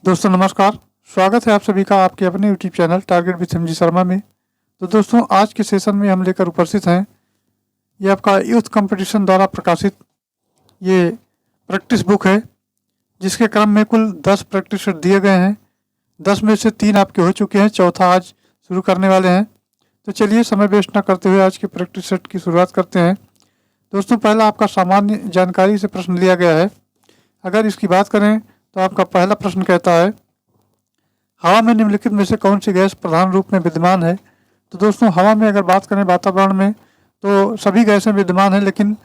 दोस्तों नमस्कार। स्वागत है आप सभी का आपके अपने YouTube channel target with MG Sharma में। तो दोस्तों आज के सेशन में हम लेकर उपस्थित हैं ये आपका यूथ कंपटीशन द्वारा प्रकाशित ये प्रैक्टिस बुक है, जिसके क्रम में कुल 10 प्रैक्टिस सेट दिए गए हैं। 10 में से 3 आपके हो चुके हैं, चौथा आज शुरू करने वाले हैं। तो चलिए समय वेस्ट न करते हुए आज के प्रैक्टिस सेट की शुरुआत करते हैं। दोस्तों पहला आपका सामान्य जानकारी से प्रश्न लिया गया है। अगर इसकी बात करें तो आपका पहला प्रश्न कहता है, हवा में निम्नलिखित में से कौन सी गैस प्रधान रूप में विद्यमान है। तो दोस्तों हवा में अगर बात करें वातावरण में तो सभी गैसें विद्यमान हैं, लेकिन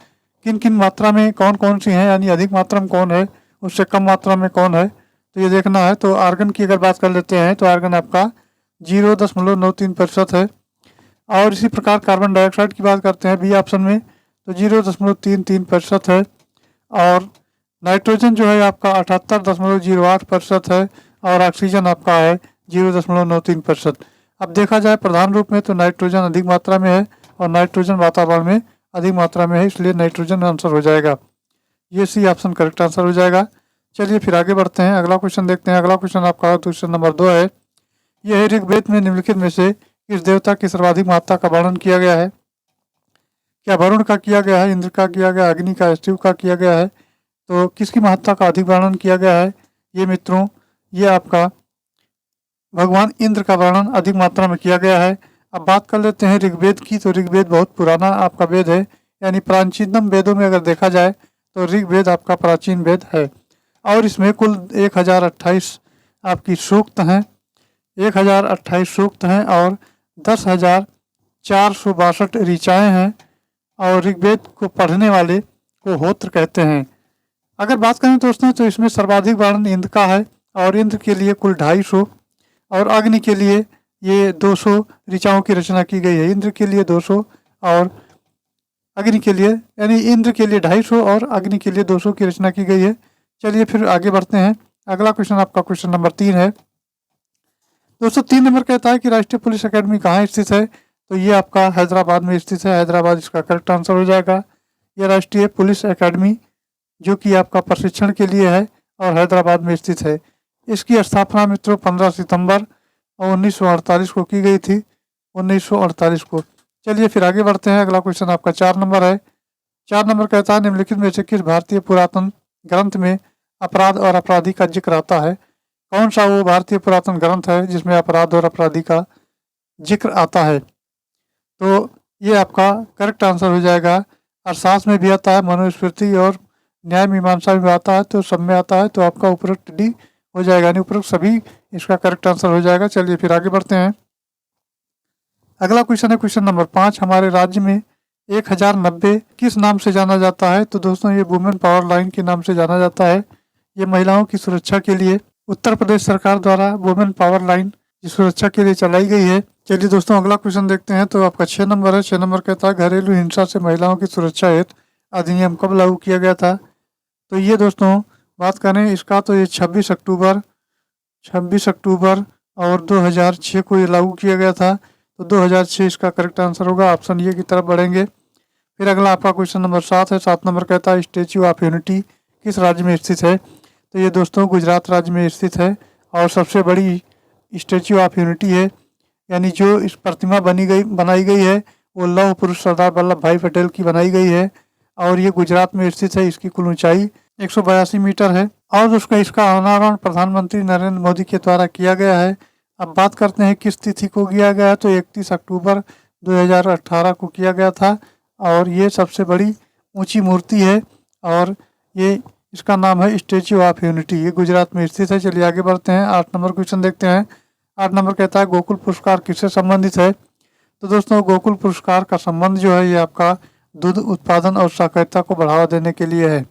किन किन मात्रा में कौन कौन सी हैं, यानी अधिक मात्रा में कौन है, उससे कम मात्रा में कौन है, तो ये देखना है। तो आर्गन की अगर बात कर लेते हैं तो आर्गन आपका 0.93% है। और इसी प्रकार कार्बन डाइऑक्साइड की बात करते हैं बी ऑप्शन में तो 0.33% है। और नाइट्रोजन जो है आपका 78.08% है। और ऑक्सीजन आपका है 0.93%। अब देखा जाए प्रधान रूप में तो नाइट्रोजन अधिक मात्रा में है और नाइट्रोजन वातावरण में अधिक मात्रा में है, इसलिए नाइट्रोजन आंसर हो जाएगा। ये सी ऑप्शन करेक्ट आंसर हो जाएगा। चलिए फिर आगे बढ़ते हैं, अगला क्वेश्चन देखते हैं। अगला क्वेश्चन आपका क्वेश्चन नंबर 2 है। यह है, ऋग्वेद में निम्नलिखित में से किस देवता की सर्वाधिक महत्ता का वर्णन किया गया है। क्या वरुण का किया गया है, इंद्र का किया गया, अग्नि का, शिव का किया गया है। तो किसकी महत्ता का अधिक वर्णन किया गया है। ये मित्रों ये आपका भगवान इंद्र का वर्णन अधिक मात्रा में किया गया है। अब बात कर लेते हैं ऋग्वेद की। तो ऋग्वेद बहुत पुराना आपका वेद है, यानी प्राचीनतम वेदों में अगर देखा जाए तो ऋग्वेद आपका प्राचीन वेद है। और इसमें कुल 1028 आपकी सूक्त हैं, 1028 सूक्त हैं और 10,462 ऋचाएँ हैं। और ऋग्वेद को पढ़ने वाले को होत्र कहते हैं। अगर बात करें दोस्तों तो इसमें सर्वाधिक वर्णन इंद्र का है और इंद्र के लिए कुल 250 और अग्नि के लिए ये 200 ऋचाओं की रचना की गई है। इंद्र के लिए 200 और अग्नि के लिए, यानी इंद्र के लिए 250 और अग्नि के लिए 200 की रचना की गई है। चलिए फिर आगे बढ़ते हैं। अगला क्वेश्चन आपका क्वेश्चन नंबर 3 है। दोस्तों 3 नंबर कहता है कि राष्ट्रीय पुलिस अकेडमी कहाँ स्थित है। तो ये आपका हैदराबाद में स्थित है। हैदराबाद इसका करेक्ट आंसर हो जाएगा। यह राष्ट्रीय पुलिस अकेडमी जो कि आपका प्रशिक्षण के लिए है और हैदराबाद में स्थित है। इसकी स्थापना मित्रों 15 सितंबर 1948 को की गई थी, 1948 को। चलिए फिर आगे बढ़ते हैं। अगला क्वेश्चन आपका 4 नंबर है। 4 नंबर कहता है, निम्नलिखित में से किस भारतीय पुरातन ग्रंथ में अपराध और अपराधी का जिक्र आता है। कौन सा वो भारतीय पुरातन ग्रंथ है जिसमें अपराध और अपराधी का जिक्र आता है। तो ये आपका करेक्ट आंसर हो जाएगा। अर्थशास्त्र में भी आता है, मनुस्मृति और न्याय मीमांसा में आता है, तो सब में आता है। तो आपका उपरोक्त डी हो जाएगा, यानी उपरोक्त सभी इसका करेक्ट आंसर हो जाएगा। चलिए फिर आगे बढ़ते हैं। अगला क्वेश्चन है क्वेश्चन नंबर 5। हमारे राज्य में 1090 किस नाम से जाना जाता है। तो दोस्तों ये वुमेन पावर लाइन के नाम से जाना जाता है। ये महिलाओं की सुरक्षा के लिए उत्तर प्रदेश सरकार द्वारा वुमेन पावर लाइन की सुरक्षा के लिए चलाई गई है। चलिए दोस्तों अगला क्वेश्चन देखते हैं। तो आपका 6 नंबर है। 6 नंबर कहता है, घरेलू हिंसा से महिलाओं की सुरक्षा हेतु अधिनियम कब लागू किया गया था। तो ये दोस्तों बात करें इसका तो ये 26 अक्टूबर और 2006 को ये लागू किया गया था। तो 2006 इसका करेक्ट आंसर होगा। ऑप्शन ये की तरफ बढ़ेंगे। फिर अगला आपका क्वेश्चन नंबर 7 है। 7 नंबर कहता है, स्टेच्यू ऑफ यूनिटी किस राज्य में स्थित है। तो ये दोस्तों गुजरात राज्य में स्थित है और सबसे बड़ी स्टेच्यू ऑफ यूनिटी है, यानी जो इस प्रतिमा बनाई गई है वो लौह पुरुष सरदार वल्लभ भाई पटेल की बनाई गई है और ये गुजरात में स्थित है। इसकी कुल ऊंचाई 182 मीटर है और इसका अनावरण प्रधानमंत्री नरेंद्र मोदी के द्वारा किया गया है। अब बात करते हैं किस तिथि को किया गया है। तो 31 अक्टूबर 2018 को किया गया था और ये सबसे बड़ी ऊंची मूर्ति है और ये इसका नाम है स्टेच्यू ऑफ यूनिटी। ये गुजरात में स्थित है। चलिए आगे बढ़ते हैं। 8 नंबर क्वेश्चन देखते हैं। 8 नंबर कहता है, गोकुल पुरस्कार किससे संबंधित है। तो दोस्तों गोकुल पुरस्कार का संबंध जो है ये आपका दूध उत्पादन और सहकारिता को बढ़ावा देने के लिए है।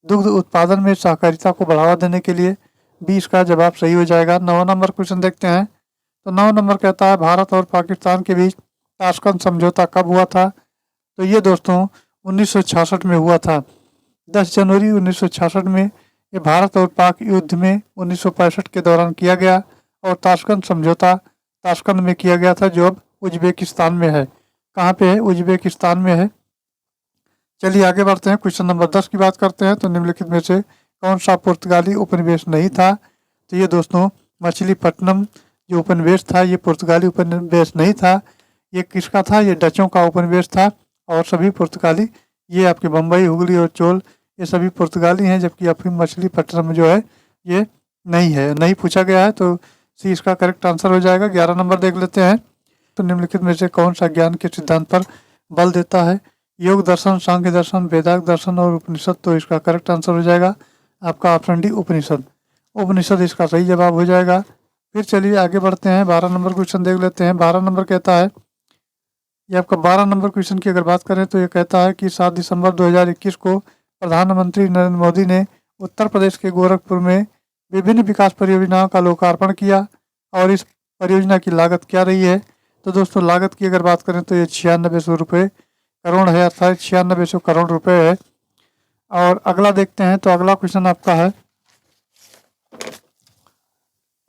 दुग्ध उत्पादन में सहकारिता को बढ़ावा देने के लिए 20 का जवाब सही हो जाएगा। 9 नंबर क्वेश्चन देखते हैं। तो 9 नंबर कहता है, भारत और पाकिस्तान के बीच ताशकंद समझौता कब हुआ था। तो ये दोस्तों 1966 में हुआ था। 10 जनवरी 1966 में ये भारत और पाक युद्ध में 1965 के दौरान किया गया और ताशकंद समझौता ताशकंद में किया गया था, जो अब उज्बेकिस्तान में है। कहाँ पे है, उज्बेकिस्तान में है। चलिए आगे बढ़ते हैं। क्वेश्चन नंबर 10 की बात करते हैं। तो निम्नलिखित में से कौन सा पुर्तगाली उपनिवेश नहीं था। तो ये दोस्तों मछलीपट्टनम जो उपनिवेश था ये पुर्तगाली उपनिवेश नहीं था, ये किसका था, ये डचों का उपनिवेश था। और सभी पुर्तगाली, ये आपके बम्बई, हुगली और चोल ये सभी पुर्तगाली हैं, जबकि अफीम मछलीपट्टनम जो है ये नहीं है, नहीं पूछा गया है। तो सी इसका करेक्ट आंसर हो जाएगा। 11 नंबर देख लेते हैं। तो निम्नलिखित में से कौन सा ज्ञान के सिद्धांत पर बल देता है? योग दर्शन, सांख्य दर्शन, वेदांत दर्शन और उपनिषद। तो इसका करेक्ट आंसर हो जाएगा आपका ऑप्शन डी उपनिषद। उपनिषद इसका सही जवाब हो जाएगा। फिर चलिए आगे बढ़ते हैं, 12 नंबर क्वेश्चन देख लेते हैं। 12 नंबर कहता है, ये आपका 12 नंबर क्वेश्चन की अगर बात करें तो ये कहता है कि 7 दिसंबर 2021 को प्रधानमंत्री नरेंद्र मोदी ने उत्तर प्रदेश के गोरखपुर में विभिन्न विकास परियोजनाओं का लोकार्पण किया और इस परियोजना की लागत क्या रही है? तो दोस्तों लागत की अगर बात करें तो ये 9600 रुपये करोड़ है, अर्थात 9600 करोड़ रुपए है। और अगला देखते हैं, तो अगला क्वेश्चन आपका है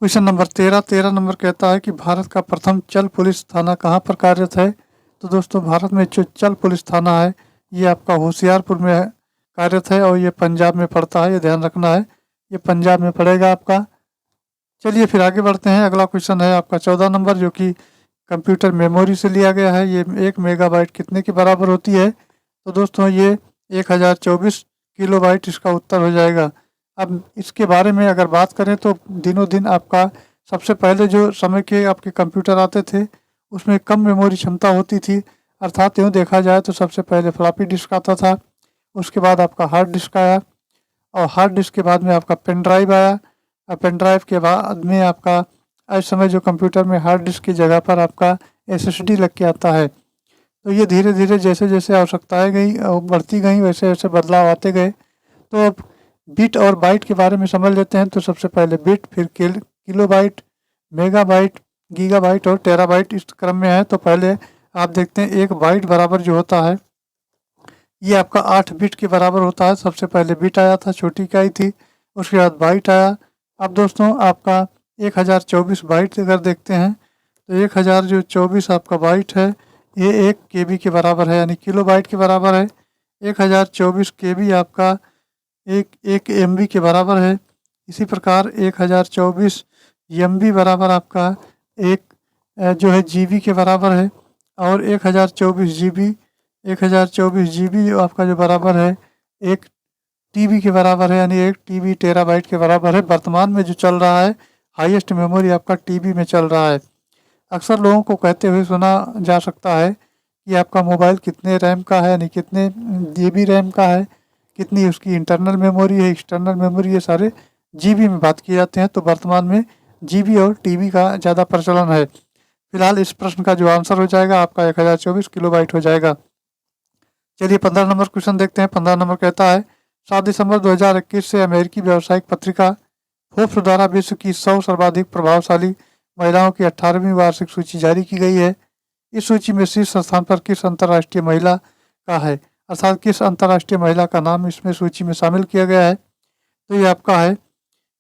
क्वेश्चन नंबर 13। 13 नंबर कहता है कि भारत का प्रथम चल पुलिस थाना कहाँ पर कार्यरत है? तो दोस्तों भारत में जो चल पुलिस थाना है ये आपका होशियारपुर में कार्यरत है और ये पंजाब में पड़ता है, ये ध्यान रखना है, ये पंजाब में पड़ेगा आपका। चलिए फिर आगे बढ़ते हैं। अगला क्वेश्चन है आपका 14 नंबर, जो कि कंप्यूटर मेमोरी से लिया गया है। ये 1 मेगाबाइट कितने के बराबर होती है? तो दोस्तों ये 1024 किलोबाइट इसका उत्तर हो जाएगा। अब इसके बारे में अगर बात करें तो दिनों दिन आपका सबसे पहले जो समय के आपके कंप्यूटर आते थे उसमें कम मेमोरी क्षमता होती थी, अर्थात यूँ देखा जाए तो सबसे पहले फ्लॉपी डिस्क आता था, उसके बाद आपका हार्ड डिस्क आया और हार्ड डिस्क के बाद में आपका पेन ड्राइव आया और पेन ड्राइव के बाद में आपका इस समय जो कंप्यूटर में हार्ड डिस्क की जगह पर आपका एसएसडी लग के आता है। तो ये धीरे धीरे जैसे जैसे आवश्यकताएं गई बढ़ती गई वैसे वैसे बदलाव आते गए। तो अब बिट और बाइट के बारे में समझ लेते हैं। तो सबसे पहले बिट, फिर किलोबाइट, मेगाबाइट, गीगाबाइट और टेराबाइट इस क्रम में है। तो पहले आप देखते हैं 1 बाइट बराबर जो होता है ये आपका 8 बिट के बराबर होता है। सबसे पहले बिट आया था, छोटी इकाई थी, उसके बाद बाइट आया। अब दोस्तों आपका 1024 बाइट अगर देखते हैं तो 1024 आपका बाइट है, ये 1 KB के बराबर है, यानी किलो बाइट के बराबर है। 1024 KB आपका एक MB के बराबर है। इसी प्रकार 1024 MB बराबर आपका एक जो है GB के बराबर है। और 1024 GB आपका जो बराबर है 1 TB के बराबर है, यानी 1 TB टेराबाइट के बराबर है। वर्तमान में जो चल रहा है हाईएस्ट मेमोरी आपका TB में चल रहा है। अक्सर लोगों को कहते हुए सुना जा सकता है कि आपका मोबाइल कितने रैम का है, यानी कितने GB रैम का है, कितनी उसकी इंटरनल मेमोरी है, एक्सटर्नल मेमोरी, ये सारे GB में बात किए जाते हैं। तो वर्तमान में GB और TB का ज़्यादा प्रचलन है। फिलहाल इस प्रश्न का जो आंसर हो जाएगा आपका 1024 किलोबाइट हो जाएगा। चलिए 15 नंबर क्वेश्चन देखते हैं। 15 नंबर कहता है 7 दिसंबर 2021 से अमेरिकी व्यावसायिक पत्रिका फोर्ब्स द्वारा विश्व की 100 सर्वाधिक प्रभावशाली महिलाओं की 18वीं वार्षिक सूची जारी की गई है। इस सूची में शीर्ष स्थान पर किस अंतर्राष्ट्रीय महिला का है, अर्थात किस अंतर्राष्ट्रीय महिला का नाम इसमें सूची में शामिल किया गया है? तो ये आपका है,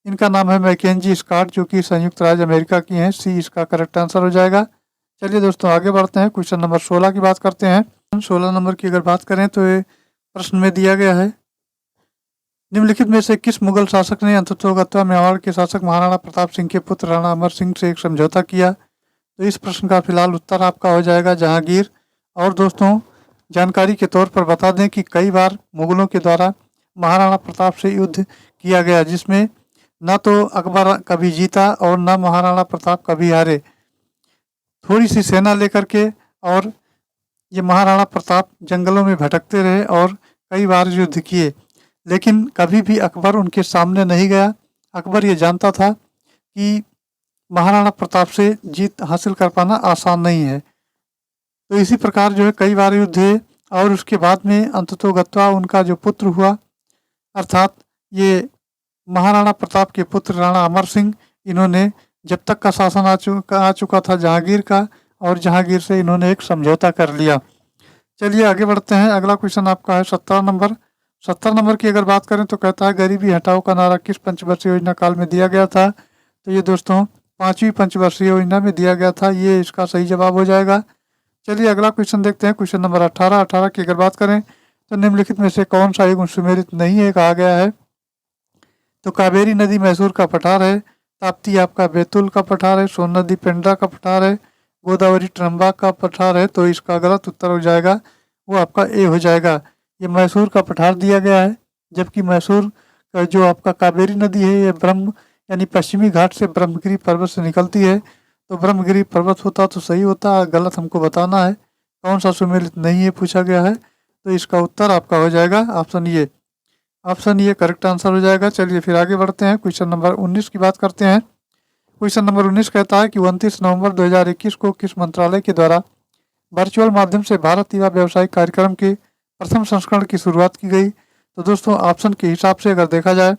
इनका नाम है मैकेंजी स्कॉट, जो कि संयुक्त राज्य अमेरिका की हैं। सी इसका करेक्ट आंसर हो जाएगा। चलिए दोस्तों आगे बढ़ते हैं, क्वेश्चन नंबर 16 की बात करते हैं। 16 नंबर की अगर बात करें तो ये प्रश्न में दिया गया है, निम्नलिखित में से किस मुगल शासक ने अंततोगत्वा मेवाड़ के शासक महाराणा प्रताप सिंह के पुत्र राणा अमर सिंह से एक समझौता किया? तो इस प्रश्न का फिलहाल उत्तर आपका हो जाएगा जहांगीर। और दोस्तों जानकारी के तौर पर बता दें कि कई बार मुगलों के द्वारा महाराणा प्रताप से युद्ध किया गया, जिसमें न तो अकबर कभी जीता और न महाराणा प्रताप कभी हारे। थोड़ी सी सेना लेकर के और ये महाराणा प्रताप जंगलों में भटकते रहे और कई बार युद्ध किए, लेकिन कभी भी अकबर उनके सामने नहीं गया। अकबर ये जानता था कि महाराणा प्रताप से जीत हासिल कर पाना आसान नहीं है। तो इसी प्रकार जो है कई बार युद्ध हुए और उसके बाद में अंततोगत्वा उनका जो पुत्र हुआ, अर्थात ये महाराणा प्रताप के पुत्र राणा अमर सिंह, इन्होंने जब तक का शासन आ चुका था जहांगीर का, और जहांगीर से इन्होंने एक समझौता कर लिया। चलिए आगे बढ़ते हैं। अगला क्वेश्चन आपका है 17 नंबर। 17 नंबर की अगर बात करें तो कहता है गरीबी हटाओ का नारा किस पंचवर्षीय योजना काल में दिया गया था? तो ये दोस्तों 5वीं पंचवर्षीय योजना में दिया गया था, ये इसका सही जवाब हो जाएगा। चलिए अगला क्वेश्चन देखते हैं, क्वेश्चन नंबर 18। 18 की अगर बात करें तो निम्नलिखित में से कौन सा युग सुमेलित नहीं है कहा गया है? तो कावेरी नदी मैसूर का पठार है, ताप्ती आपका बैतूल का पठार है, सोन नदी पेंड्रा का पठार है, गोदावरी ट्रंबा का पठार है। तो इसका गलत उत्तर हो जाएगा वो आपका ए हो जाएगा। ये मैसूर का पठार दिया गया है, जबकि मैसूर का जो आपका कावेरी नदी है ये ब्रह्म यानी पश्चिमी घाट से ब्रह्मगिरी पर्वत से निकलती है। तो ब्रह्मगिरी पर्वत होता तो सही होता, गलत हमको बताना है। कौन सा सुमेलित नहीं है पूछा गया है, तो इसका उत्तर आपका हो जाएगा option A. Option A correct answer हो जाएगा। चलिए फिर आगे बढ़ते हैं, क्वेश्चन नंबर 19 की बात करते हैं। क्वेश्चन नंबर 19 कहता है कि 29 नवंबर 2021 को किस मंत्रालय के द्वारा वर्चुअल माध्यम से भारत युवा व्यवसायिक कार्यक्रम के प्रथम संस्करण की शुरुआत की गई। तो दोस्तों ऑप्शन के हिसाब से अगर देखा जाए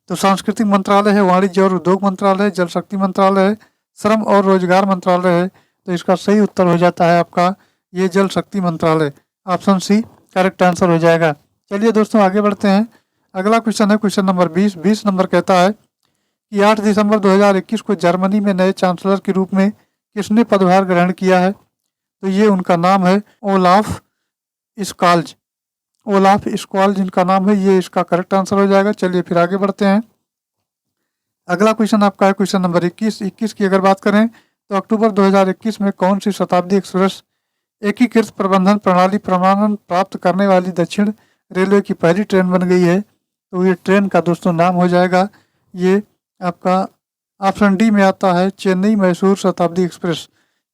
तो सांस्कृतिक मंत्रालय है, वाणिज्य और उद्योग मंत्रालय है, जल शक्ति मंत्रालय है, श्रम और रोजगार मंत्रालय है। तो इसका सही उत्तर हो जाता है आपका ये जल शक्ति मंत्रालय, ऑप्शन सी करेक्ट आंसर हो जाएगा। चलिए दोस्तों आगे बढ़ते हैं। अगला क्वेश्चन है क्वेश्चन नंबर 20 नंबर कहता है कि 8 दिसंबर 2021 को जर्मनी में नए चांसलर के रूप में किसने पदभार ग्रहण किया है। तो ये उनका नाम है ओलाफ स्कॉल्ज। ओलाफ स्कॉल्ज जिनका नाम है, ये इसका करेक्ट आंसर हो जाएगा। चलिए फिर आगे बढ़ते हैं। अगला क्वेश्चन आपका है क्वेश्चन नंबर 21 की अगर बात करें तो अक्टूबर 2021 में कौन सी शताब्दी एक्सप्रेस एकीकृत प्रबंधन प्रणाली प्रमाणन प्राप्त करने वाली दक्षिण रेलवे की पहली ट्रेन बन गई है। तो ये ट्रेन का दोस्तों नाम हो जाएगा, ये आपका ऑप्शन डी में आता है चेन्नई मैसूर शताब्दी एक्सप्रेस।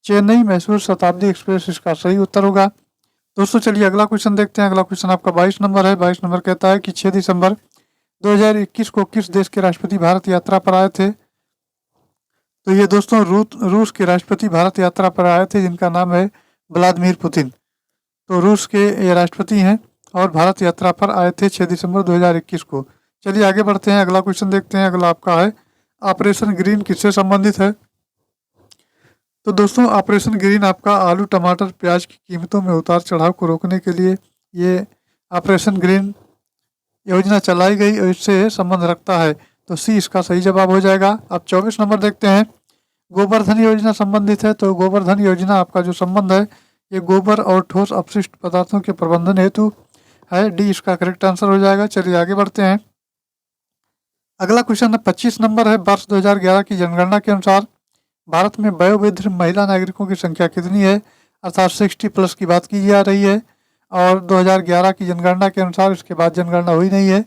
चेन्नई मैसूर शताब्दी एक्सप्रेस इसका सही उत्तर होगा। दोस्तों चलिए अगला क्वेश्चन देखते हैं। अगला क्वेश्चन आपका 22 नंबर है। 22 नंबर कहता है कि 6 दिसंबर 2021 को किस देश के राष्ट्रपति भारत यात्रा पर आए थे। तो ये दोस्तों रूस के राष्ट्रपति भारत यात्रा पर आए थे, जिनका नाम है व्लादिमीर पुतिन। तो रूस के ये राष्ट्रपति हैं और भारत यात्रा पर आए थे 6 दिसंबर 2021 को। चलिए आगे बढ़ते हैं, अगला क्वेश्चन देखते हैं। अगला आपका है ऑपरेशन ग्रीन किससे संबंधित है। तो दोस्तों ऑपरेशन ग्रीन आपका आलू टमाटर प्याज की कीमतों में उतार चढ़ाव को रोकने के लिए ये ऑपरेशन ग्रीन योजना चलाई गई और इससे संबंध रखता है। तो सी इसका सही जवाब हो जाएगा। अब 24 नंबर देखते हैं। गोवर्धन योजना संबंधित है। तो गोवर्धन योजना आपका जो संबंध है ये गोबर और ठोस अपशिष्ट पदार्थों के प्रबंधन हेतु है। डी इसका करेक्ट आंसर हो जाएगा। चलिए आगे बढ़ते हैं। अगला क्वेश्चन 25 नंबर है। वर्ष 2011 की जनगणना के अनुसार भारत में वयोवृद्ध महिला नागरिकों की संख्या कितनी है, अर्थात 60+ की बात की जा रही है। और 2011 की जनगणना के अनुसार इसके बाद जनगणना हुई नहीं है,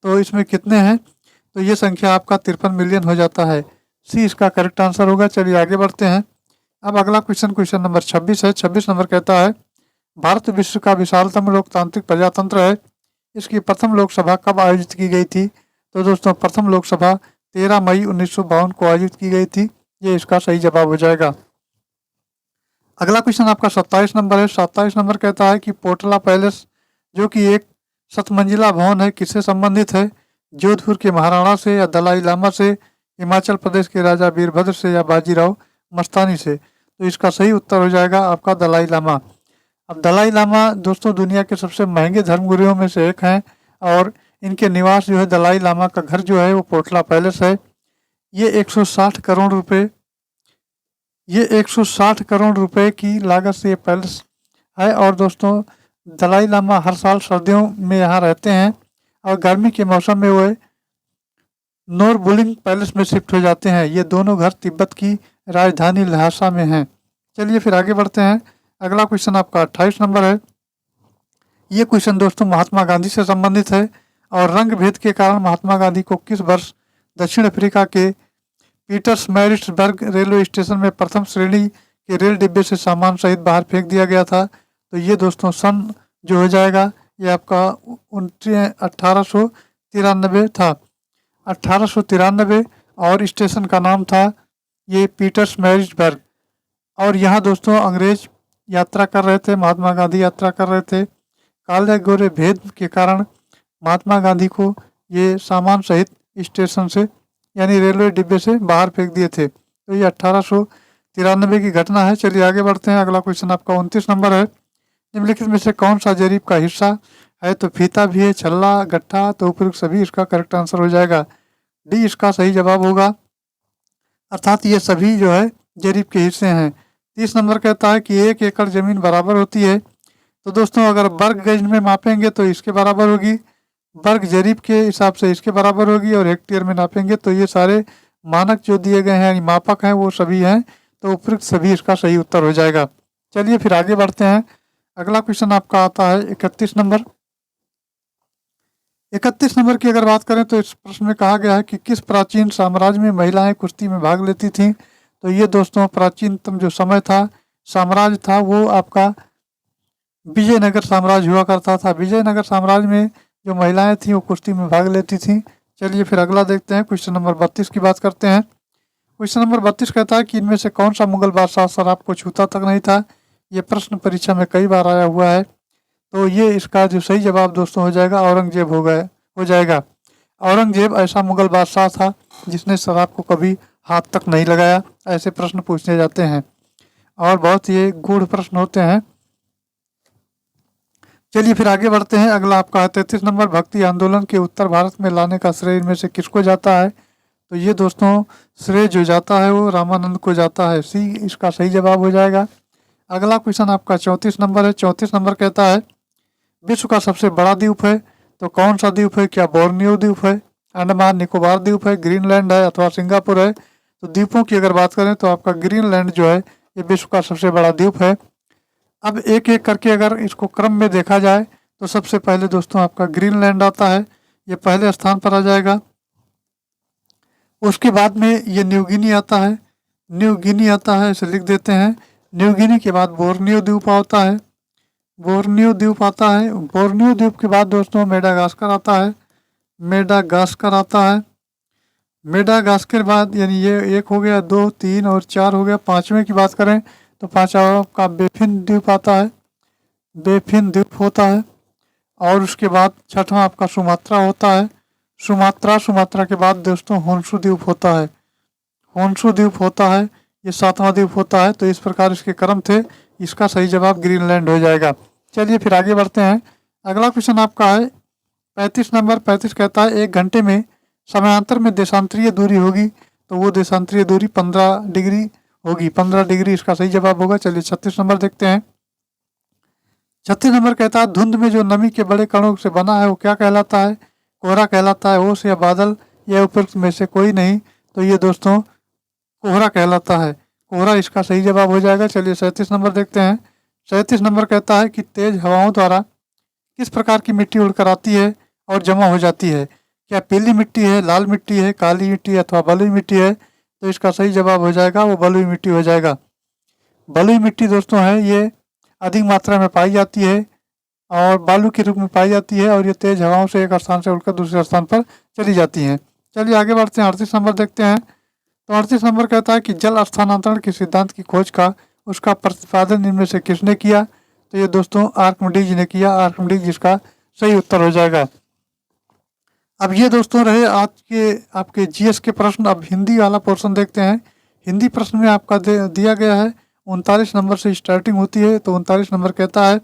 तो इसमें कितने हैं, तो ये संख्या आपका 53 मिलियन हो जाता है। सी इसका करेक्ट आंसर होगा। चलिए आगे बढ़ते हैं। अब अगला क्वेश्चन नंबर 26 है। 26 नंबर कहता है भारत विश्व का विशालतम लोकतांत्रिक प्रजातंत्र है, इसकी प्रथम लोकसभा कब आयोजित की गई थी। तो दोस्तों प्रथम लोकसभा 13 मई 1952 को आयोजित की गई थी। ये इसका सही जवाब हो जाएगा। अगला क्वेश्चन आपका 27 नंबर है। 27 नंबर कहता है कि पोटला पैलेस जो कि एक 7 मंजिला भवन है किससे संबंधित है, जोधपुर के महाराणा से या दलाई लामा से, हिमाचल प्रदेश के राजा वीरभद्र से या बाजीराव मस्तानी से। तो इसका सही उत्तर हो जाएगा आपका दलाई लामा। अब दलाई लामा दोस्तों दुनिया के सबसे महंगे धर्मगुरुओं में से एक हैं और इनके निवास जो है दलाई लामा का घर जो है वो पोटला पैलेस है। ये 160 करोड़ रुपए की लागत से ये पैलेस है। और दोस्तों दलाई लामा हर साल सर्दियों में यहाँ रहते हैं और गर्मी के मौसम में वो नोरबुलिंग पैलेस में शिफ्ट हो जाते हैं। ये दोनों घर तिब्बत की राजधानी ल्हासा में हैं। चलिए फिर आगे बढ़ते हैं। अगला क्वेश्चन आपका 28 नंबर है। ये क्वेश्चन दोस्तों महात्मा गांधी से संबंधित है और रंग भेद के कारण महात्मा गांधी को किस वर्ष दक्षिण अफ्रीका के पीटर्समैरिट्सबर्ग रेलवे स्टेशन में प्रथम श्रेणी के रेल डिब्बे से सामान सहित बाहर फेंक दिया गया था। तो ये दोस्तों सन जो हो जाएगा ये आपका 1893 था, 1893। और स्टेशन का नाम था ये पीटर्समैरिट्सबर्ग। और यहाँ दोस्तों अंग्रेज यात्रा कर रहे थे, महात्मा गांधी यात्रा कर रहे थे। काले गोरे भेद के कारण महात्मा गांधी को ये सामान सहित स्टेशन से यानी रेलवे डिब्बे से बाहर फेंक दिए थे। तो ये 1893 की घटना है। चलिए आगे बढ़ते हैं। अगला क्वेश्चन आपका 29 नंबर है। निम्नलिखित में से कौन सा जरीब का हिस्सा है, तो फीता भी है, छल्ला, गट्ठा, तो उपयुक्त सभी इसका करेक्ट आंसर हो जाएगा। डी इसका सही जवाब होगा, अर्थात ये सभी जो है जरीब के हिस्से हैं। 30 नंबर कहता है कि 1 एकड़ जमीन बराबर होती है। तो दोस्तों अगर वर्ग गज में मापेंगे तो इसके बराबर होगी, वर्ग जरीब के हिसाब से इसके बराबर होगी, और हेक्टेयर में नापेंगे तो ये सारे मानक जो दिए गए हैं यानी मापक हैं वो सभी हैं, तो उपयुक्त सभी इसका सही उत्तर हो जाएगा। चलिए फिर आगे बढ़ते हैं। अगला क्वेश्चन आपका आता है 31 नंबर। 31 नंबर की अगर बात करें तो इस प्रश्न में कहा गया है कि किस प्राचीन साम्राज्य में महिलाएं कुश्ती में भाग लेती थीं। तो ये दोस्तों प्राचीनतम जो समय था, साम्राज्य था, वो आपका विजयनगर साम्राज्य हुआ करता था। विजयनगर साम्राज्य में जो महिलाएं थीं वो कुश्ती में भाग लेती थीं। चलिए फिर अगला देखते हैं, क्वेश्चन नंबर 32 की बात करते हैं। क्वेश्चन नंबर 32 कहता है कि इनमें से कौन सा मुगल बादशाह शराब को छूता तक नहीं था। ये प्रश्न परीक्षा में कई बार आया हुआ है। तो ये इसका जो सही जवाब दोस्तों हो जाएगा औरंगजेब हो जाएगा। औरंगजेब ऐसा मुगल बादशाह था जिसने शराब को कभी हाथ तक नहीं लगाया। ऐसे प्रश्न पूछे जाते हैं और बहुत ये गूढ़ प्रश्न होते हैं। चलिए फिर आगे बढ़ते हैं। अगला आपका है 33 नंबर। भक्ति आंदोलन के उत्तर भारत में लाने का श्रेय इनमें से किसको जाता है। तो ये दोस्तों श्रेय जो जाता है वो रामानंद को जाता है। सी इसका सही जवाब हो जाएगा। अगला क्वेश्चन आपका 34 नंबर है। 34 नंबर कहता है विश्व का सबसे बड़ा द्वीप है तो कौन सा द्वीप है। क्या बोर्नियो द्वीप है, अंडमान निकोबार द्वीप है, ग्रीनलैंड है अथवा सिंगापुर है। तो द्वीपों की अगर बात करें तो आपका ग्रीनलैंड जो है ये विश्व का सबसे बड़ा द्वीप है। अब एक एक करके अगर इसको क्रम में देखा जाए तो सबसे पहले दोस्तों आपका ग्रीनलैंड आता है, ये पहले स्थान पर आ जाएगा। उसके बाद में ये न्यू गिनी आता है, न्यू गिनी आता है, इसे लिख देते हैं। न्यू गिनी के बाद बोर्नियो द्वीप आता है, बोर्नियो द्वीप आता है। बोर्नियो द्वीप के बाद दोस्तों मेडागास्कर आता है, मेडागास्कर आता है। मेडागास्कर के बाद यानी ये एक हो गया, दो, तीन और चार हो गया। पांचवें की बात करें तो पांचवा आपका बेफिन द्वीप आता है, बेफिन द्वीप होता है। और उसके बाद छठवां आपका सुमात्रा होता है, सुमात्रा के बाद दोस्तों होन्शु द्वीप होता है, होन्शु द्वीप होता है। ये सातवां द्वीप होता है। तो इस प्रकार इसके क्रम थे। इसका सही जवाब ग्रीनलैंड हो जाएगा। चलिए फिर आगे बढ़ते हैं। अगला क्वेश्चन आपका है 35 नंबर। 35 कहता है 1 घंटे में समांतर में देशांतरीय दूरी होगी तो वो देशांतरीय दूरी 15 डिग्री होगी। 15 डिग्री इसका सही जवाब होगा। चलिए 36 नंबर देखते हैं। 36 नंबर कहता है धुंध में जो नमी के बड़े कणों से बना है वो क्या कहलाता है। कोहरा कहलाता है, ओस या बादल, या उपयुक्त में से कोई नहीं। तो ये दोस्तों कोहरा कहलाता है, कोहरा इसका सही जवाब हो जाएगा। चलिए 37 नंबर देखते हैं। 37 नंबर कहता है कि तेज हवाओं द्वारा किस प्रकार की मिट्टी उड़कर आती है और जमा हो जाती है। क्या पीली मिट्टी है, लाल मिट्टी है, काली मिट्टी अथवा बलुई मिट्टी है। तो इसका सही जवाब हो जाएगा वो बलुई मिट्टी हो जाएगा। बलुई मिट्टी दोस्तों है ये अधिक मात्रा में पाई जाती है और बालू के रूप में पाई जाती है और ये तेज हवाओं से एक स्थान से उड़कर दूसरे स्थान पर चली जाती हैं। चलिए आगे बढ़ते हैं। 38 नंबर देखते हैं। तो 38 नंबर कहता है कि जल स्थानांतरण के सिद्धांत की खोज का उसका प्रतिपादन इनमें से किसने किया। तो ये दोस्तों आर्किमिडीज ने किया, आर्किमिडीज जिसका सही उत्तर हो जाएगा। अब ये दोस्तों रहे आज के आपके जीएस के प्रश्न। अब हिंदी वाला पोर्शन देखते हैं। हिंदी प्रश्न में आपका दिया गया है 39 नंबर से स्टार्टिंग होती है। तो 39 नंबर कहता है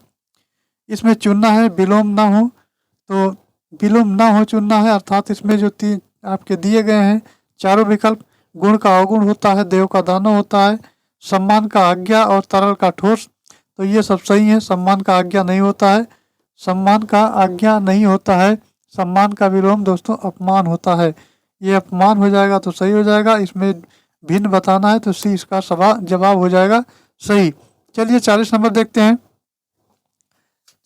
इसमें चुनना है विलोम ना हो, तो विलोम ना हो चुनना है। अर्थात इसमें जो तीन आपके दिए गए हैं चारों विकल्प, गुण का अवगुण होता है, देव का दानव होता है, सम्मान का आज्ञा और तरल का ठोस। तो ये सब सही है। सम्मान का आज्ञा नहीं होता है, सम्मान का आज्ञा नहीं होता है। सम्मान का विलोम दोस्तों अपमान होता है, ये अपमान हो जाएगा तो सही हो जाएगा। इसमें भिन्न बताना है तो सी इसका जवाब हो जाएगा सही। चलिए 40 नंबर देखते हैं।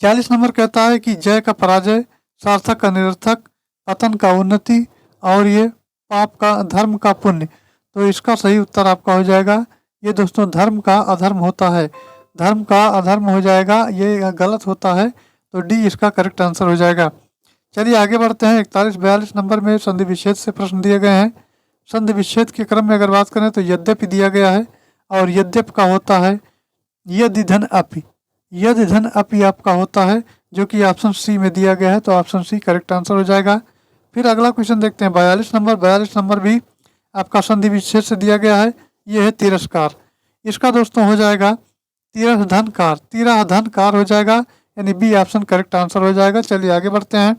40 नंबर कहता है कि जय का पराजय, सार्थक का निरर्थक, पतन का उन्नति और ये पाप का धर्म का पुण्य। तो इसका सही उत्तर आपका हो जाएगा ये दोस्तों धर्म का अधर्म होता है, धर्म का अधर्म हो जाएगा, ये गलत होता है। तो डी इसका करेक्ट आंसर हो जाएगा। चलिए आगे बढ़ते हैं। 41-42 नंबर में संधि विच्छेद से प्रश्न दिए गए हैं। संधि विच्छेद के क्रम में अगर बात करें तो यद्यपि दिया गया है और यद्यप का होता है यदि धन अपि, यदि धन अपि आपका होता है जो कि ऑप्शन सी में दिया गया है। तो ऑप्शन सी करेक्ट आंसर हो जाएगा। फिर अगला क्वेश्चन देखते हैं 42 नंबर। 42 नंबर भी आपका संधि विच्छेद से दिया गया है। ये है तिरस्कार, इसका दोस्तों हो जाएगा तिरधनकार, तिरधनकार हो जाएगा, यानी बी ऑप्शन करेक्ट आंसर हो जाएगा। चलिए आगे बढ़ते हैं।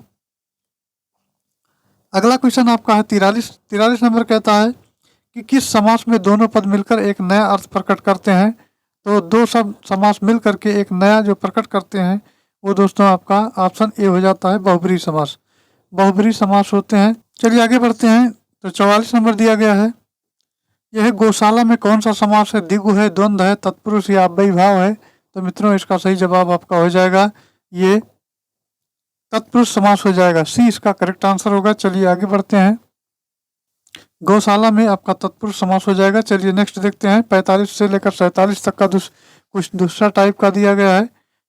अगला क्वेश्चन आपका है 43 नंबर कहता है कि किस समास में दोनों पद मिलकर एक नया अर्थ प्रकट करते हैं। तो दो सब समास मिल करके एक नया जो प्रकट करते हैं वो दोस्तों आपका ऑप्शन ए हो जाता है बहुब्रीहि समास, बहुब्रीहि समास होते हैं। चलिए आगे बढ़ते हैं। तो 44 नंबर दिया गया है यह गौशाला में कौन सा समास है? द्विगु है, द्वंद्व है, तत्पुरुष या अव्ययी भाव है? तो मित्रों इसका सही जवाब आपका हो जाएगा ये तत्पुरुष समास हो जाएगा। सी इसका करेक्ट आंसर होगा। चलिए आगे बढ़ते हैं। गौशाला में आपका तत्पुरुष समास हो जाएगा। चलिए नेक्स्ट देखते हैं। 45 से लेकर 47 तक का कुछ दूसरा टाइप का दिया गया है।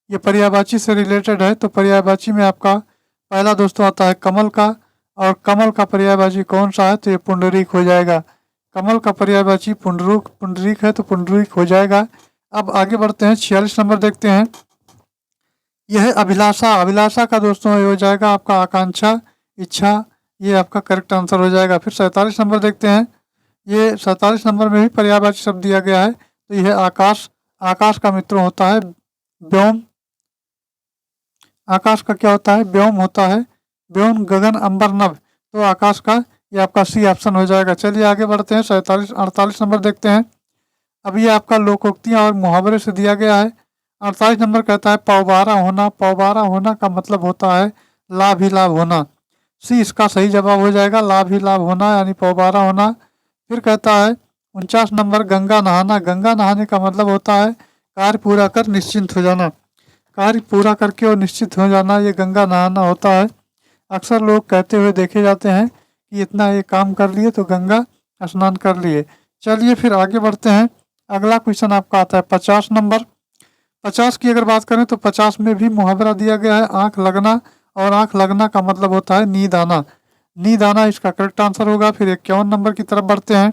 ये पर्यायवाची से रिलेटेड है। तो पर्यायवाची में आपका पहला दोस्तों आता है कमल का, और कमल का पर्यायवाची कौन सा है? तो ये पुंडरीक हो जाएगा। कमल का पर्यायवाची पुंडरीक है, तो पुंडरीक हो जाएगा। अब आगे बढ़ते हैं। 46 नंबर देखते हैं। यह है अभिलाषा। अभिलाषा का दोस्तों ये हो जाएगा आपका आकांक्षा, इच्छा, ये आपका करेक्ट आंसर हो जाएगा। फिर 47 नंबर देखते हैं। ये 47 नंबर में भी पर्यायवाची शब्द दिया गया है। तो यह आकाश। आकाश का मित्रों होता है व्योम। आकाश का क्या होता है? व्योम होता है। व्योम, गगन, अंबर, नभ। तो आकाश का ये आपका सी ऑप्शन हो जाएगा। चलिए आगे बढ़ते हैं। 48 नंबर देखते हैं। अब ये आपका लोकोक्तियाँ और मुहावरे से दिया गया है। 48 नंबर कहता है पौबारा होना। पौबारा होना का मतलब होता है लाभ ही लाभ होना। सी इसका सही जवाब हो जाएगा, लाभ ही लाभ होना यानी पौबारा होना। फिर कहता है 49 नंबर गंगा नहाना। गंगा नहाने का मतलब होता है कार्य पूरा कर निश्चिंत हो जाना। कार्य पूरा करके और निश्चित हो जाना, ये गंगा नहाना होता है। अक्सर लोग कहते हुए देखे जाते हैं कि इतना ये काम कर लिए तो गंगा स्नान कर लिए। चलिए फिर आगे बढ़ते हैं। अगला क्वेश्चन आपका आता है 50 नंबर। 50 की अगर बात करें तो 50 में भी मुहावरा दिया गया है आंख लगना, और आंख लगना का मतलब होता है नींद आना। नींद आना इसका करेक्ट आंसर होगा। फिर 51 नंबर की तरफ बढ़ते हैं।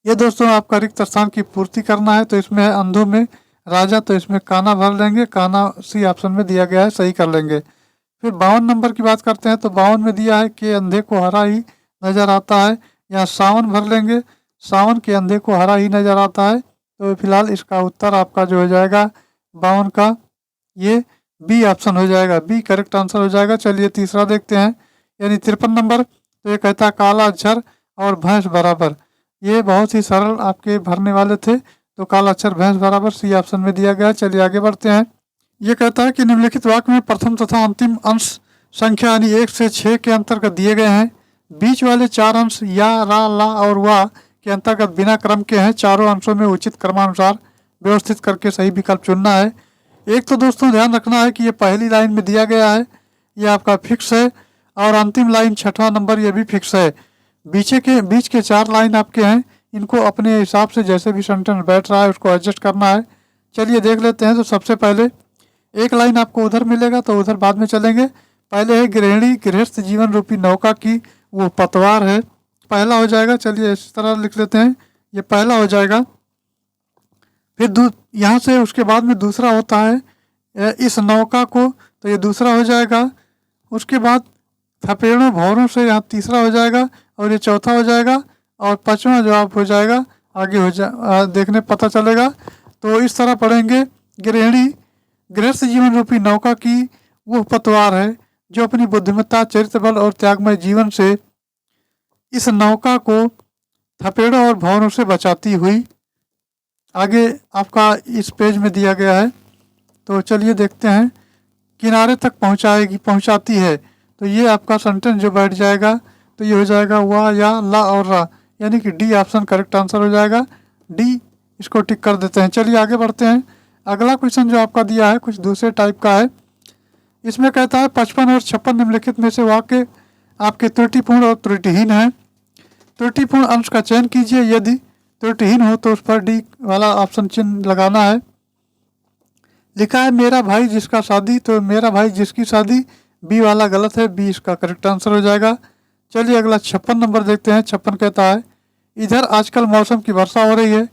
ये दोस्तों आपका रिक्त स्थान की पूर्ति करना है। तो इसमें है अंधों में राजा, तो इसमें काना भर लेंगे। काना सी ऑप्शन में दिया गया है, सही कर लेंगे। फिर 52 नंबर की बात करते हैं। तो 52 में दिया है कि अंधे को हरा ही नजर आता है। यहाँ सावन भर लेंगे। सावन के अंधे को हरा ही नजर आता है। तो फिलहाल इसका उत्तर आपका जो हो जाएगा 52 का ये बी ऑप्शन हो जाएगा। बी करेक्ट आंसर हो जाएगा। चलिए तीसरा देखते हैं, यानी 53 नंबर। तो ये कहता है काला अक्षर और भैंस बराबर। ये बहुत ही सरल आपके भरने वाले थे। तो काला अक्षर भैंस बराबर सी ऑप्शन में दिया गया। चलिए आगे बढ़ते हैं। ये कहता है कि निम्नलिखित वाक्य में प्रथम तथा अंतिम अंश संख्या यानी 1 से 6 के अंतर्गत दिए गए हैं। बीच वाले 4 अंश या, रा, ला और वाह के अंतर्गत बिना क्रम के हैं। चारों अंशों में उचित क्रमानुसार व्यवस्थित करके सही विकल्प चुनना है। एक तो दोस्तों ध्यान रखना है कि ये पहली लाइन में दिया गया है, ये आपका फिक्स है, और अंतिम लाइन 6वां नंबर ये भी फिक्स है। बीच के 4 लाइन आपके हैं, इनको अपने हिसाब से जैसे भी सेंटेंस बैठ रहा है उसको एडजस्ट करना है। चलिए देख लेते हैं। तो सबसे पहले एक लाइन आपको उधर मिलेगा, तो उधर बाद में चलेंगे। पहले है गृहिणी गृहस्थ जीवन रूपी नौका की वो पतवार है, पहला हो जाएगा। चलिए इस तरह लिख लेते हैं, ये पहला हो जाएगा। फिर यहाँ से उसके बाद में दूसरा होता है इस नौका को, तो ये दूसरा हो जाएगा। उसके बाद थपेड़ों भौरों से यहाँ तीसरा हो जाएगा, और ये चौथा हो जाएगा, और 5वां जवाब हो जाएगा आगे देखने पता चलेगा। तो इस तरह पढ़ेंगे, गृहिणी गृहस्थ जीवन रूपी नौका की वो पतवार है जो अपनी बुद्धिमत्ता, चरित्र बल और त्यागमय जीवन से इस नौका को थपेड़ों और भौरों से बचाती हुई आगे आपका इस पेज में दिया गया है। तो चलिए देखते हैं, किनारे तक पहुंचाती है। तो ये आपका सेंटेंस जो बैठ जाएगा, तो ये हो जाएगा वाह, या, ला और रा, यानी कि डी ऑप्शन करेक्ट आंसर हो जाएगा। डी इसको टिक कर देते हैं। चलिए आगे बढ़ते हैं। अगला क्वेश्चन जो आपका दिया है कुछ दूसरे टाइप का है। इसमें कहता है 55 और 56 निम्नलिखित में से वाक्य आपके त्रुटिपूर्ण और त्रुटिहीन है। त्रुटिपूर्ण अंश का चयन कीजिए, यदि त्रुटिहीन हो तो उस पर डी वाला ऑप्शन चिन्ह लगाना है। लिखा है मेरा भाई जिसका शादी, तो मेरा भाई जिसकी शादी बी वाला गलत है, बी इसका करेक्ट आंसर हो जाएगा। चलिए अगला 56 नंबर देखते हैं। 56 कहता है इधर आजकल मौसम की वर्षा हो रही है,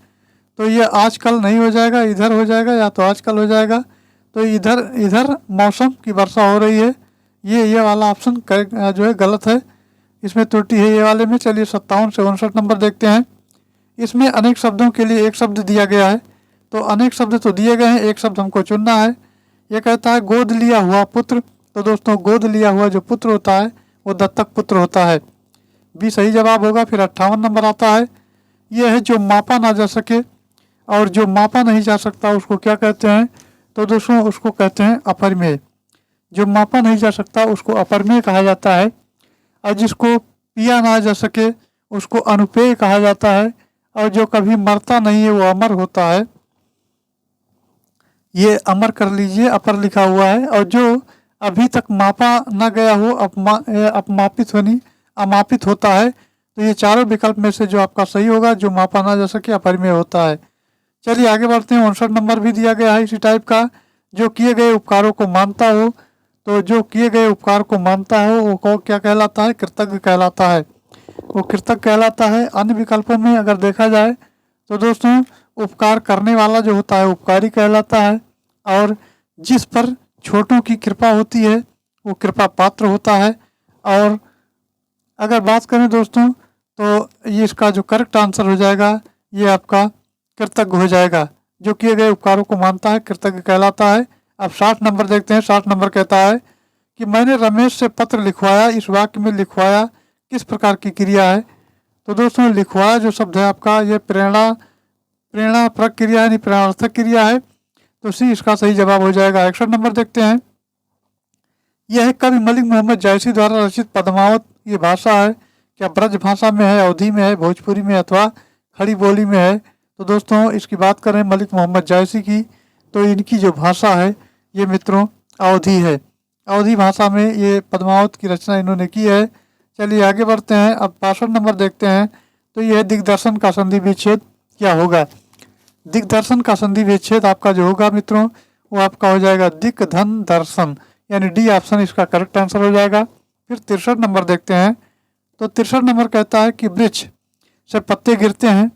तो ये आजकल नहीं हो जाएगा, इधर हो जाएगा, या तो आजकल हो जाएगा। तो इधर मौसम की वर्षा हो रही है, ये वाला ऑप्शन जो है गलत है, इसमें त्रुटि है ये वाले में। चलिए 57 से 59 नंबर देखते हैं। इसमें अनेक शब्दों के लिए एक शब्द दिया गया है, तो अनेक शब्द तो दिए गए हैं, एक शब्द हमको चुनना है। ये कहता है गोद लिया हुआ पुत्र, तो दोस्तों गोद लिया हुआ जो पुत्र होता है वो दत्तक पुत्र होता है, भी सही जवाब होगा। फिर 58 नंबर आता है, ये है जो मापा ना जा सके, और जो मापा नहीं जा सकता उसको क्या कहते हैं? तो दोस्तों उसको कहते हैं अपरिमेय। जो मापा नहीं जा सकता उसको अपरिमेय कहा जाता है, और जिसको पिया ना जा सके उसको अनुपेय कहा जाता है। और जो कभी मरता नहीं है वो अमर होता है। ये अमर कर लीजिए, अपर लिखा हुआ है। और जो अभी तक मापा न गया हो, अपमापित होनी अमापित होता है। तो ये चारों विकल्प में से जो आपका सही होगा, जो मापा ना जा सके अपरिमेय होता है। चलिए आगे बढ़ते हैं। 59 नंबर भी दिया गया है इसी टाइप का। जो किए गए उपकारों को मानता हो, तो जो किए गए उपकार को मानता है वो क्या कहलाता है? कृतज्ञ कहलाता है। वो कृतज्ञ कहलाता है। अन्य विकल्पों में अगर देखा जाए तो दोस्तों उपकार करने वाला जो होता है उपकारी कहलाता है। और जिस पर छोटों की कृपा होती है वो कृपा पात्र होता है। और अगर बात करें दोस्तों तो ये इसका जो करेक्ट आंसर हो जाएगा ये आपका कृतज्ञ हो जाएगा। जो किए गए उपकारों को मानता है कृतज्ञ कहलाता है। अब 60 नंबर देखते हैं। 60 नंबर कहता है कि मैंने रमेश से पत्र लिखवाया। इस वाक्य में लिखवाया किस प्रकार की क्रिया है? तो दोस्तों लिखवाया जो शब्द है आपका ये प्रेरणापरक क्रिया है, प्रेरणार्थक क्रिया है। तो सी इसका सही जवाब हो जाएगा। 61 नंबर देखते हैं। यह कवि मलिक मोहम्मद जायसी द्वारा रचित पद्मावत ये भाषा है। क्या ब्रज भाषा में है, अवधी में है, भोजपुरी में अथवा खड़ी बोली में है? तो दोस्तों इसकी बात करें मलिक मोहम्मद जायसी की, तो इनकी जो भाषा है ये मित्रों अवधी है। अवधी भाषा में ये पद्मावत की रचना इन्होंने की है। चलिए आगे बढ़ते हैं। अब 62 नंबर देखते हैं। तो यह दिग्दर्शन का संधि विच्छेद क्या होगा? दिग्दर्शन का संधि विच्छेद आपका जो होगा मित्रों वो आपका हो जाएगा दिक धन दर्शन, यानी डी ऑप्शन इसका करेक्ट आंसर हो जाएगा। फिर 63 नंबर देखते हैं। तो 63 नंबर कहता है कि वृक्ष से पत्ते गिरते हैं।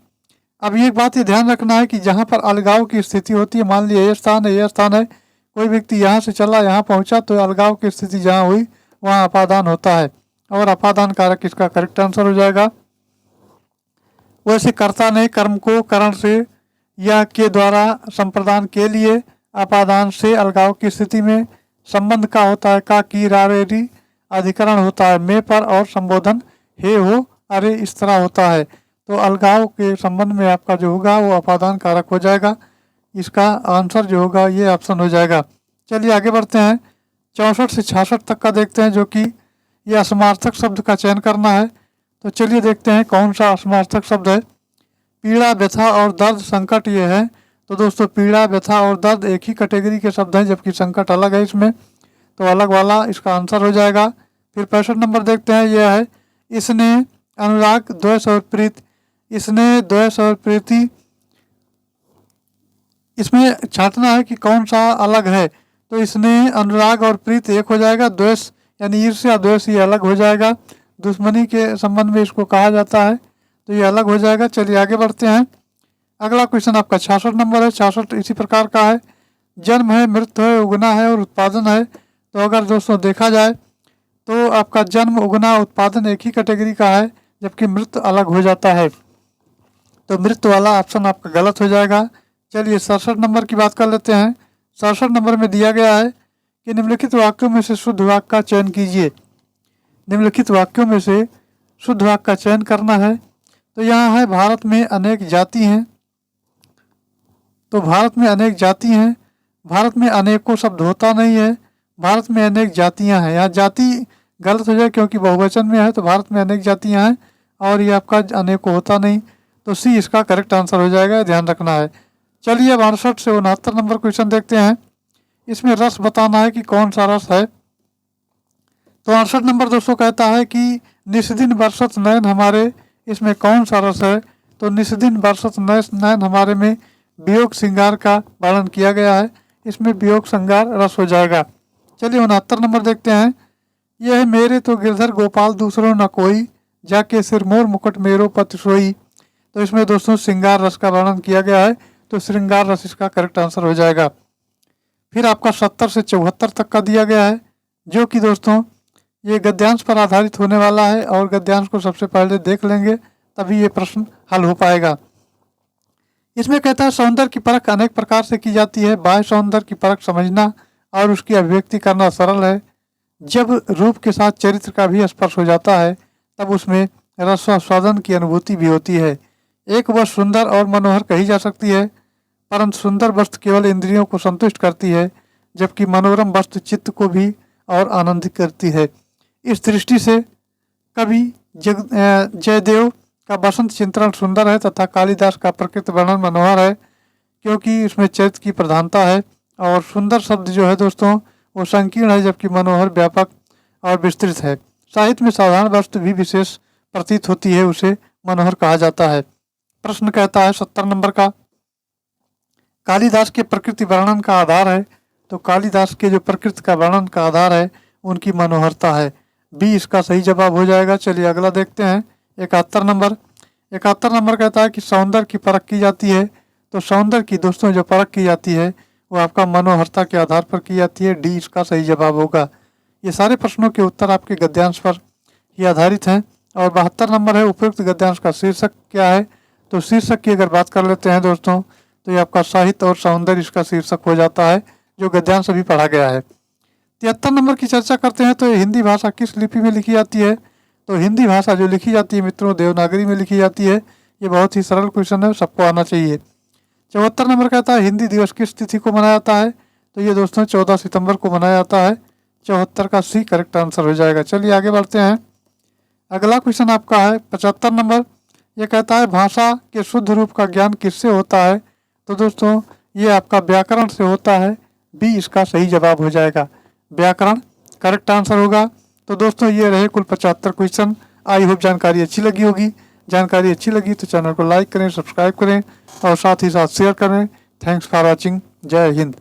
अब ये बात ये ध्यान रखना है कि जहाँ पर अलगाव की स्थिति होती है, मान लिया ये स्थान है, ये स्थान है, कोई व्यक्ति यहाँ से चला यहाँ पहुँचा तो अलगाव की स्थिति जहाँ हुई वहाँ अपादान होता है। और अपादान कारक इसका करेक्ट आंसर हो जाएगा। वैसे कर्ता ने कर्म को करण से या के द्वारा संप्रदान के लिए अपादान से अलगाव की स्थिति में संबंध का होता है का की रारेरी अधिकरण होता है मे पर और संबोधन हे हो अरे इस तरह होता है। तो अलगाव के संबंध में आपका जो होगा वो अपादान कारक हो जाएगा। इसका आंसर जो होगा ये ऑप्शन हो जाएगा। चलिए आगे बढ़ते हैं। 64 से 66 तक का देखते हैं जो कि ये असमार्थक शब्द का चयन करना है। तो चलिए देखते हैं कौन सा असमार्थक शब्द है। पीड़ा, व्यथा और दर्द, संकट ये है। तो दोस्तों पीड़ा, व्यथा और दर्द एक ही कैटेगरी के शब्द हैं, जबकि संकट अलग है इसमें, तो अलग वाला इसका आंसर हो जाएगा। फिर 65 नंबर देखते हैं। यह है इसने अनुराग, द्वेष और प्रीति। इसने द्वेष और प्रीति, इसमें छांटना है कि कौन सा अलग है। तो इसने अनुराग और प्रीति एक हो जाएगा। द्वेष यानी ईर्ष्या द्वेष ये अलग हो जाएगा। दुश्मनी के संबंध में इसको कहा जाता है, तो ये अलग हो जाएगा। चलिए आगे बढ़ते हैं। अगला क्वेश्चन आपका 66 नंबर है। 66 इसी प्रकार का है। जन्म है, मृत्यु है, उगना है और उत्पादन है। तो अगर दोस्तों देखा जाए तो आपका जन्म, उगना, उत्पादन एक ही कैटेगरी का है, जबकि मृत्यु अलग हो जाता है। तो मृत्यु वाला ऑप्शन आपका गलत हो जाएगा। चलिए 67 नंबर की बात कर लेते हैं। 67 नंबर में दिया गया है कि निम्नलिखित वाक्यों में से शुद्ध वाक्य का चयन कीजिए। निम्नलिखित वाक्यों में से शुद्ध वाक्य का चयन करना है। तो यहाँ है भारत में अनेक जाति हैं। तो भारत में अनेक जाति हैं। भारत में अनेकों शब्द होता नहीं है, भारत में अनेक जातियाँ हैं। यहाँ जाति गलत हो जाए क्योंकि बहुवचन में है, तो भारत में अनेक जातियाँ हैं और ये आपका अनेकों होता नहीं। तो सी इसका करेक्ट आंसर हो जाएगा, ध्यान रखना है। चलिए अब 68 से 69 नंबर क्वेश्चन देखते हैं। इसमें रस बताना है कि कौन सा रस है। तो 68 नंबर दोस्तों कहता है कि निस्दिन बरसत नयन हमारे, इसमें कौन सा रस है। तो निस्दिन बरसत नयन हमारे में वियोग श्रृंगार का वर्णन किया गया है, इसमें वियोग श्रृंगार रस हो जाएगा। चलिए 69 नंबर देखते हैं। यह है मेरे तो गिरधर गोपाल दूसरों न कोई, जाके सिर मोर मुकुट मेरो पति सोई। तो इसमें दोस्तों श्रृंगार रस का वर्णन किया गया है, तो श्रृंगार रस इसका करेक्ट आंसर हो जाएगा। फिर आपका 70 से 74 तक का दिया गया है, जो कि दोस्तों ये गद्यांश पर आधारित होने वाला है और गद्यांश को सबसे पहले देख लेंगे तभी ये प्रश्न हल हो पाएगा। इसमें कहता है सौंदर्य की परख अनेक प्रकार से की जाती है। बाह्य सौंदर्य की परख समझना और उसकी अभिव्यक्ति करना सरल है। जब रूप के साथ चरित्र का भी स्पर्श हो जाता है तब उसमें रसास्वादन की अनुभूति भी होती है। एक वस्तु सुंदर और मनोहर कही जा सकती है, परंतु सुंदर वस्तु केवल इंद्रियों को संतुष्ट करती है, जबकि मनोरम वस्तु चित्त को भी और आनंदित करती है। इस दृष्टि से कवि जयदेव का बसंत चित्रण सुंदर है तथा कालिदास का प्रकृति वर्णन मनोहर है, क्योंकि इसमें चरित्र की प्रधानता है। और सुंदर शब्द जो है दोस्तों वो संकीर्ण है, जबकि मनोहर व्यापक और विस्तृत है। साहित्य में साधारण वस्तु भी विशेष प्रतीत होती है, उसे मनोहर कहा जाता है। प्रश्न कहता है 70 नंबर का, कालिदास के प्रकृति वर्णन का आधार है। तो कालिदास के जो प्रकृति का वर्णन का आधार है उनकी मनोहरता है। बी इसका सही जवाब हो जाएगा। चलिए अगला देखते हैं 71 नंबर। 71 नंबर कहता है कि सौंदर्य की परख की जाती है। तो सौंदर्य की दोस्तों जो परख की जाती है वो आपका मनोहरता के आधार पर की जाती है। डी इसका सही जवाब होगा। ये सारे प्रश्नों के उत्तर आपके गद्यांश पर ही आधारित हैं। और 72 नंबर है, उपयुक्त गद्यांश का शीर्षक क्या है। तो शीर्षक की अगर बात कर लेते हैं दोस्तों तो ये आपका साहित्य और सौंदर्य इसका शीर्षक हो जाता है, जो गद्यांश अभी पढ़ा गया है। 73 नंबर की चर्चा करते हैं। तो ये हिंदी भाषा किस लिपि में लिखी जाती है। तो हिंदी भाषा जो लिखी जाती है मित्रों देवनागरी में लिखी जाती है। ये बहुत ही सरल क्वेश्चन है, सबको आना चाहिए। 74 नंबर कहता है हिंदी दिवस किस तिथि को मनाया जाता है। तो ये दोस्तों 14 सितंबर को मनाया जाता है। 74 का सी करेक्ट आंसर हो जाएगा। चलिए आगे बढ़ते हैं। अगला क्वेश्चन आपका है 75 नंबर। ये कहता है भाषा के शुद्ध रूप का ज्ञान किससे होता है। तो दोस्तों ये आपका व्याकरण से होता है। बी इसका सही जवाब हो जाएगा। व्याकरण करेक्ट आंसर होगा। तो दोस्तों ये रहे कुल 75 क्वेश्चन। आई होप जानकारी अच्छी लगी होगी। जानकारी अच्छी लगी तो चैनल को लाइक करें, सब्सक्राइब करें और साथ ही साथ शेयर करें। Thanks for watching. जय हिंद।